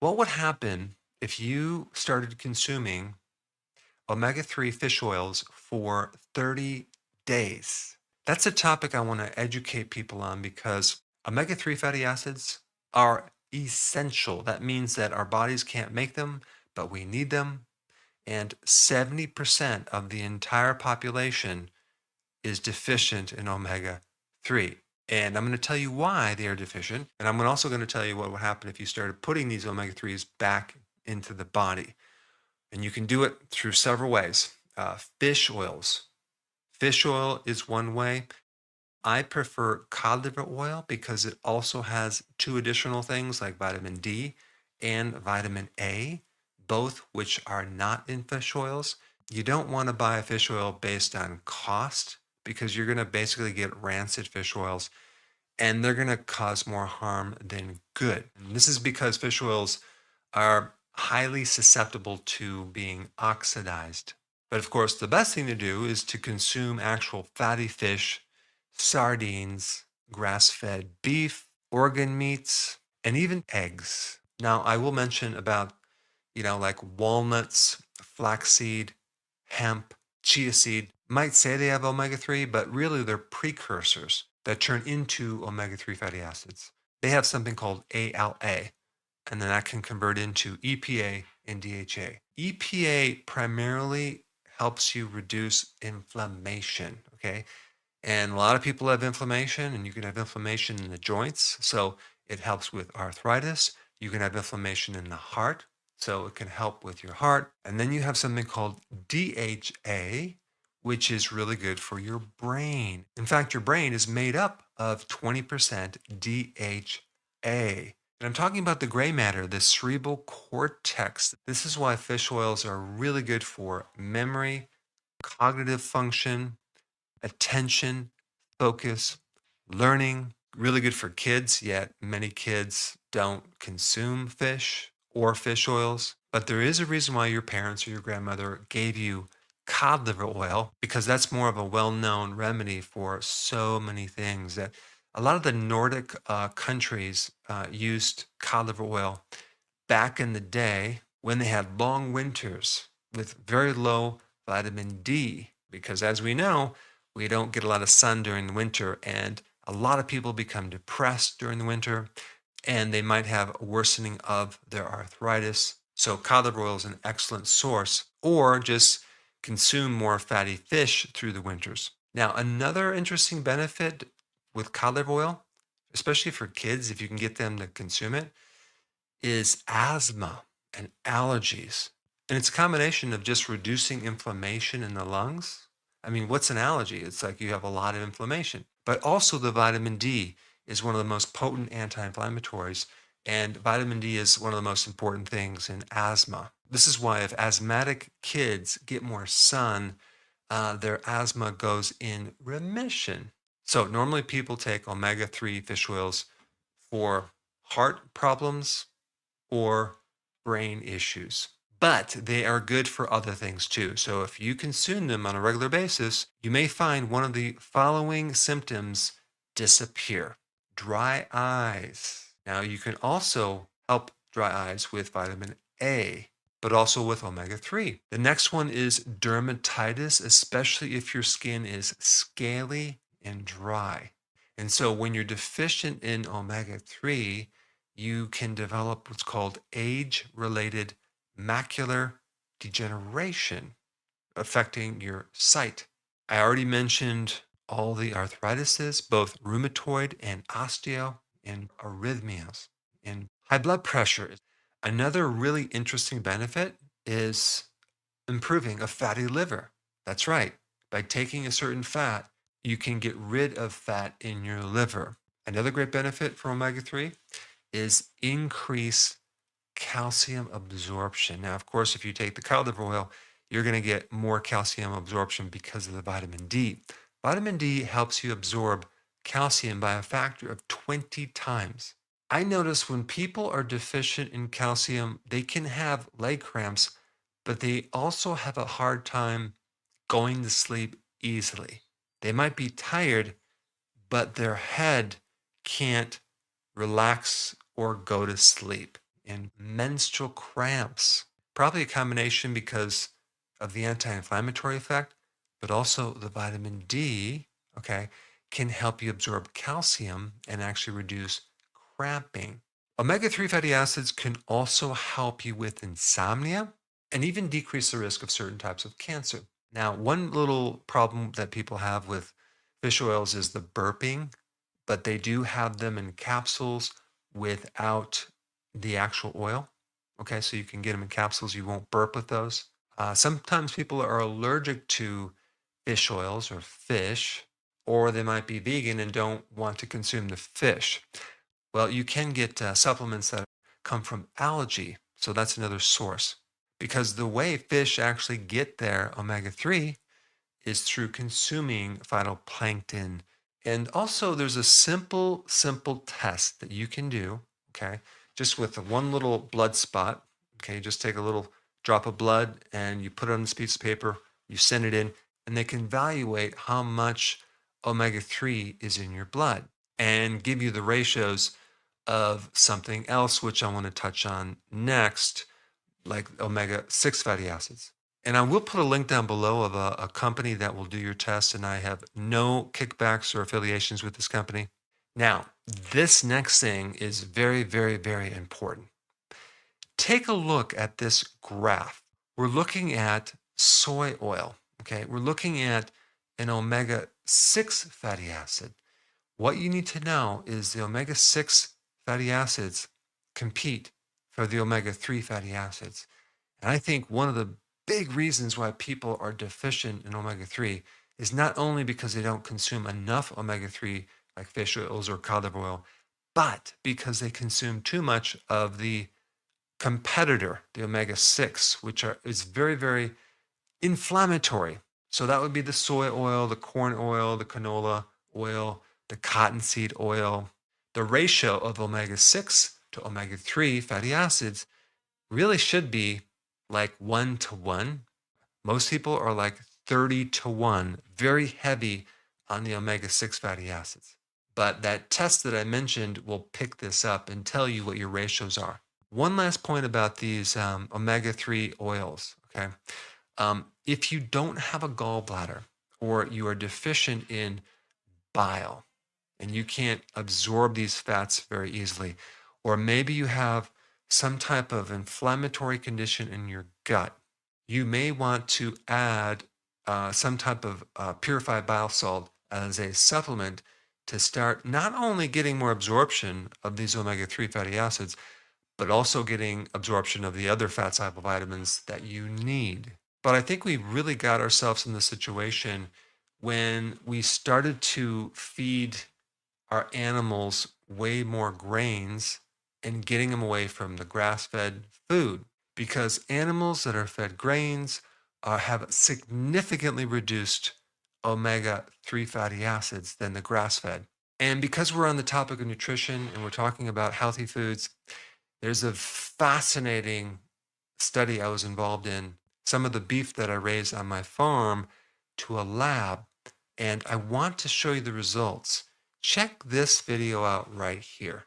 What would happen if you started consuming omega-3 fish oils for 30 days? That's a topic I want to educate people on because omega-3 fatty acids are essential. That means that our bodies can't make them, but we need them. And 70% of the entire population is deficient in omega 3. And I'm going to tell you why they are deficient. And I'm also going to tell you what would happen if you started putting these omega 3s back into the body. And you can do it through several ways. Fish oils. Fish oil is one way. I prefer cod liver oil because it also has two additional things like vitamin D and vitamin A, both which are not in fish oils. You don't want to buy a fish oil based on cost because you're going to basically get rancid fish oils and they're going to cause more harm than good. And this is because fish oils are highly susceptible to being oxidized. But of course, the best thing to do is to consume actual fatty fish, sardines, grass-fed beef, organ meats, and even eggs. Now, I will mention about, like walnuts, flaxseed, hemp, chia seed might say they have omega-3, but really they're precursors that turn into omega-3 fatty acids. They have something called ALA, and then that can convert into EPA and DHA. EPA primarily helps you reduce inflammation, okay? And a lot of people have inflammation, and you can have inflammation in the joints. So it helps with arthritis. You can have inflammation in the heart. So it can help with your heart. And then you have something called DHA, which is really good for your brain. In fact, your brain is made up of 20% DHA. And I'm talking about the gray matter, the cerebral cortex. This is why fish oils are really good for memory, cognitive function, attention, focus, learning, really good for kids, yet many kids don't consume fish or fish oils. But there is a reason why your parents or your grandmother gave you cod liver oil, because that's more of a well-known remedy for so many things that a lot of the Nordic countries used cod liver oil back in the day when they had long winters with very low vitamin D, because as we know, we don't get a lot of sun during the winter, and a lot of people become depressed during the winter, and they might have a worsening of their arthritis. So cod liver oil is an excellent source, or just consume more fatty fish through the winters. Now, another interesting benefit with cod liver oil, especially for kids, if you can get them to consume it, is asthma and allergies. And it's a combination of just reducing inflammation in the lungs. I mean, what's an allergy? It's like you have a lot of inflammation. But also the vitamin D is one of the most potent anti-inflammatories. And vitamin D is one of the most important things in asthma. This is why if asthmatic kids get more sun, their asthma goes in remission. So normally people take omega-3 fish oils for heart problems, or brain issues. But they are good for other things too. So if you consume them on a regular basis, you may find one of the following symptoms disappear. Dry eyes. Now, you can also help dry eyes with vitamin A, but also with omega-3. The next one is dermatitis, especially if your skin is scaly and dry. And so when you're deficient in omega-3, you can develop what's called age-related macular degeneration, affecting your sight. I already mentioned all the arthritises, both rheumatoid and osteo, and arrhythmias, and high blood pressure. Another really interesting benefit is improving a fatty liver. That's right. By taking a certain fat, you can get rid of fat in your liver. Another great benefit for omega-3 is increase calcium absorption. Now, of course, if you take the cod liver oil, you're going to get more calcium absorption because of the vitamin D. Vitamin D helps you absorb calcium by a factor of 20 times. I notice when people are deficient in calcium, they can have leg cramps, but they also have a hard time going to sleep easily. They might be tired, but their head can't relax or go to sleep. and menstrual cramps. Probably a combination because of the anti-inflammatory effect, but also the vitamin D, okay, can help you absorb calcium and actually reduce cramping. Omega-3 fatty acids can also help you with insomnia and even decrease the risk of certain types of cancer. Now, one little problem that people have with fish oils is the burping, but they do have them in capsules without the actual oil. Okay, so you can get them in capsules. You won't burp with those. Sometimes people are allergic to fish oils or fish, or they might be vegan and don't want to consume the fish. Well, you can get supplements that come from algae. So that's another source. Because the way fish actually get their omega 3 is through consuming phytoplankton. And also, there's a simple test that you can do, okay, just with one little blood spot. Okay, just take a little drop of blood and you put it on this piece of paper, you send it in, and they can evaluate how much omega 3 is in your blood and give you the ratios of something else, which I want to touch on next, like omega 6 fatty acids. And I will put a link down below of a company that will do your test, and I have no kickbacks or affiliations with this company. Now, this next thing is very, very, very important. Take a look at this graph. We're looking at soy oil, okay? We're looking at an omega 6 fatty acid. What you need to know is the omega 6 fatty acids compete for the omega 3 fatty acids. And I think one of the big reasons why people are deficient in omega 3 is not only because they don't consume enough omega 3 like fish oils or cod liver oil, but because they consume too much of the competitor, the omega 6, which is very, very inflammatory. So that would be the soy oil, the corn oil, the canola oil, the cottonseed oil. The ratio of omega 6 to omega 3 fatty acids really should be like 1 to 1. Most people are like 30 to 1, very heavy on the omega 6 fatty acids. But that test that I mentioned will pick this up and tell you what your ratios are. One last point about these omega 3 oils, okay? If you don't have a gallbladder or you are deficient in bile and you can't absorb these fats very easily, or maybe you have some type of inflammatory condition in your gut, you may want to add some type of purified bile salt as a supplement to start not only getting more absorption of these omega 3 fatty acids, but also getting absorption of the other fat soluble vitamins that you need. But I think we really got ourselves in the situation when we started to feed our animals way more grains and getting them away from the grass-fed food, because animals that are fed grains have significantly reduced omega 3 fatty acids than the grass-fed. And because we're on the topic of nutrition and we're talking about healthy foods, there's a fascinating study I was involved in, some of the beef that I raise on my farm to a lab, and I want to show you the results. Check this video out right here.